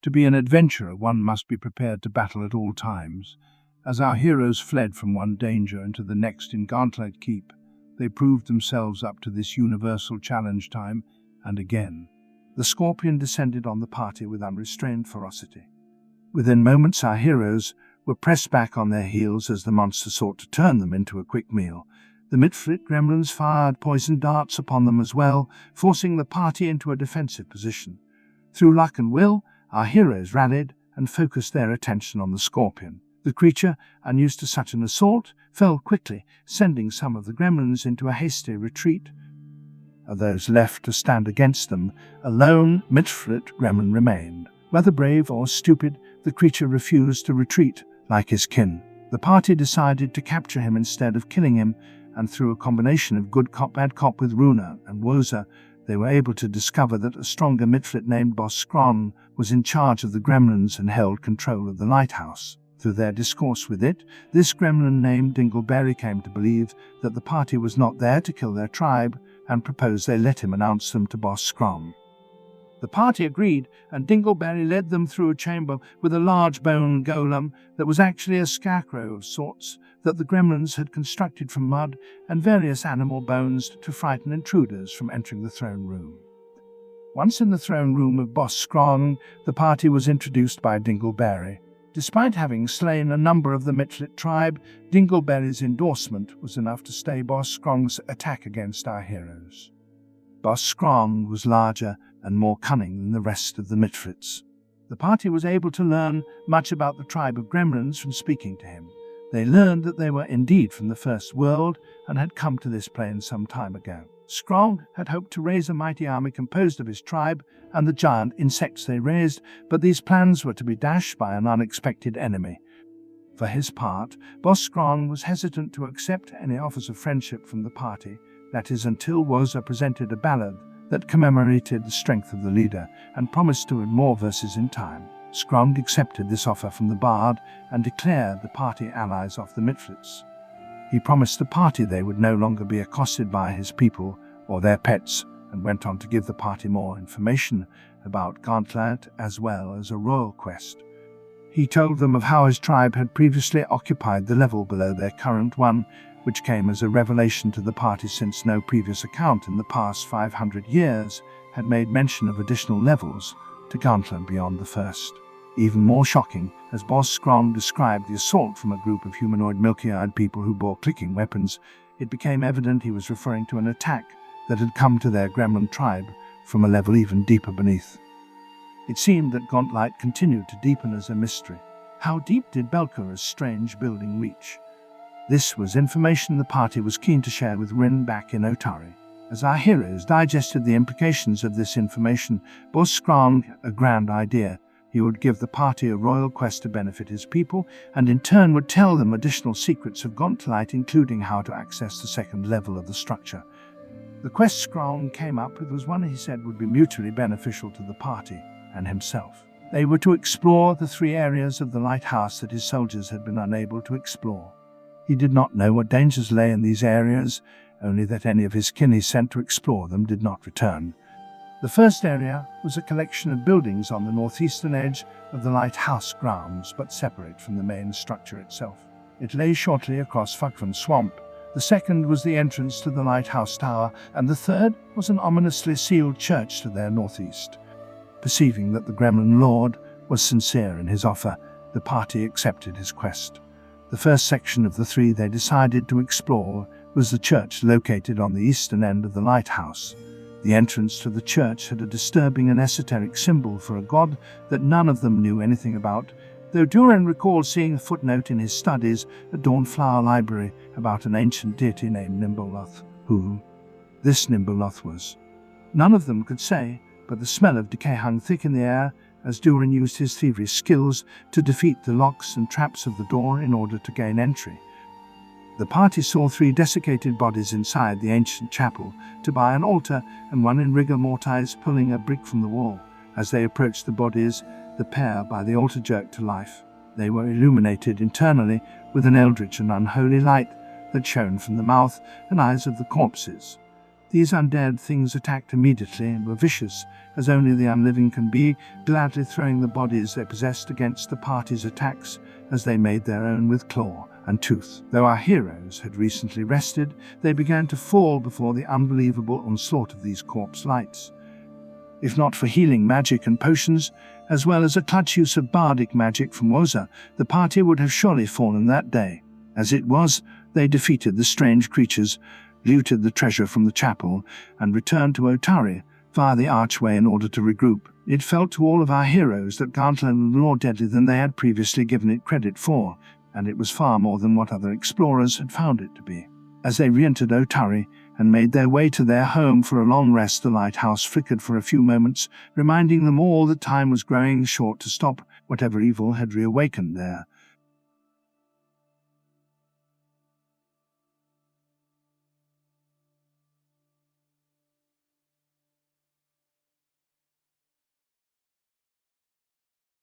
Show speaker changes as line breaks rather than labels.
To be an adventurer, one must be prepared to battle at all times. As our heroes fled from one danger into the next in Gauntlet Keep, they proved themselves up to this universal challenge time and again. The scorpion descended on the party with unrestrained ferocity. Within moments, our heroes were pressed back on their heels as the monster sought to turn them into a quick meal. The midflit gremlins fired poison darts upon them as well, forcing the party into a defensive position. Through luck and will, our heroes rallied and focused their attention on the scorpion. The creature, unused to such an assault, fell quickly, sending some of the gremlins into a hasty retreat. Of those left to stand against them, a lone midflit gremlin remained. Whether brave or stupid, the creature refused to retreat like his kin. The party decided to capture him instead of killing him, and through a combination of good cop, bad cop with Runa and Woza, they were able to discover that a stronger midflit named Boss Scron was in charge of the gremlins and held control of the lighthouse. Through their discourse with it, this gremlin named Dingleberry came to believe that the party was not there to kill their tribe and proposed they let him announce them to Boss Scron. The party agreed, and Dingleberry led them through a chamber with a large bone golem that was actually a scarecrow of sorts that the gremlins had constructed from mud and various animal bones to frighten intruders from entering the throne room. Once in the throne room of Boss Scron, the party was introduced by Dingleberry. Despite having slain a number of the midflit tribe, Dingleberry's endorsement was enough to stay Boss Scron's attack against our heroes. Boss Scron was larger and more cunning than the rest of the midflits. The party was able to learn much about the tribe of gremlins from speaking to him. They learned that they were indeed from the first world and had come to this plane some time ago. Scron had hoped to raise a mighty army composed of his tribe and the giant insects they raised, but these plans were to be dashed by an unexpected enemy. For his part, Boss Scron was hesitant to accept any offers of friendship from the party, that is, until Woza presented a ballad that commemorated the strength of the leader and promised to add more verses in time. Scron accepted this offer from the bard and declared the party allies of the midflits. He promised the party they would no longer be accosted by his people or their pets, and went on to give the party more information about Gauntlet as well as a royal quest. He told them of how his tribe had previously occupied the level below their current one, which came as a revelation to the party since no previous account in the past 500 years had made mention of additional levels to Gauntlet beyond the first. Even more shocking, as Boss Scron described the assault from a group of humanoid milky-eyed people who bore clicking weapons, it became evident he was referring to an attack that had come to their gremlin tribe from a level even deeper beneath. It seemed that Gauntlet continued to deepen as a mystery. How deep did Belkura's strange building reach? This was information the party was keen to share with Rin back in Otari. As our heroes digested the implications of this information, Boss Scron had a grand idea. He would give the party a royal quest to benefit his people, and in turn would tell them additional secrets of Gauntlet, including how to access the second level of the structure. The quest Scron came up with was one he said would be mutually beneficial to the party and himself. They were to explore the 3 areas of the lighthouse that his soldiers had been unable to explore. He did not know what dangers lay in these areas, only that any of his kin he sent to explore them did not return. The first area was a collection of buildings on the northeastern edge of the lighthouse grounds, but separate from the main structure itself. It lay shortly across Fugfan Swamp. The second was the entrance to the lighthouse tower, and the third was an ominously sealed church to their northeast. Perceiving that the Gremlin Lord was sincere in his offer, the party accepted his quest. The first section of the 3 they decided to explore was the church located on the eastern end of the lighthouse. The entrance to the church had a disturbing and esoteric symbol for a god that none of them knew anything about, though Duran recalled seeing a footnote in his studies at Dawnflower Library about an ancient deity named Nimboloth. Who this Nimboloth was, none of them could say, but the smell of decay hung thick in the air as Duran used his thievery skills to defeat the locks and traps of the door in order to gain entry. The party saw 3 desiccated bodies inside the ancient chapel, to buy an altar and one in rigor mortis pulling a brick from the wall. As they approached the bodies, the pair by the altar jerked to life. They were illuminated internally with an eldritch and unholy light that shone from the mouth and eyes of the corpses. These undead things attacked immediately and were vicious, as only the unliving can be, gladly throwing the bodies they possessed against the party's attacks as they made their own with claw and tooth. Though our heroes had recently rested, they began to fall before the unbelievable onslaught of these corpse lights. If not for healing magic and potions, as well as a clutch use of bardic magic from Woza, the party would have surely fallen that day. As it was, they defeated the strange creatures, looted the treasure from the chapel, and returned to Otari via the archway in order to regroup. It felt to all of our heroes that Gauntlet was more deadly than they had previously given it credit for, and it was far more than what other explorers had found it to be. As they re-entered Otari and made their way to their home for a long rest, the lighthouse flickered for a few moments, reminding them all that time was growing short to stop whatever evil had reawakened there.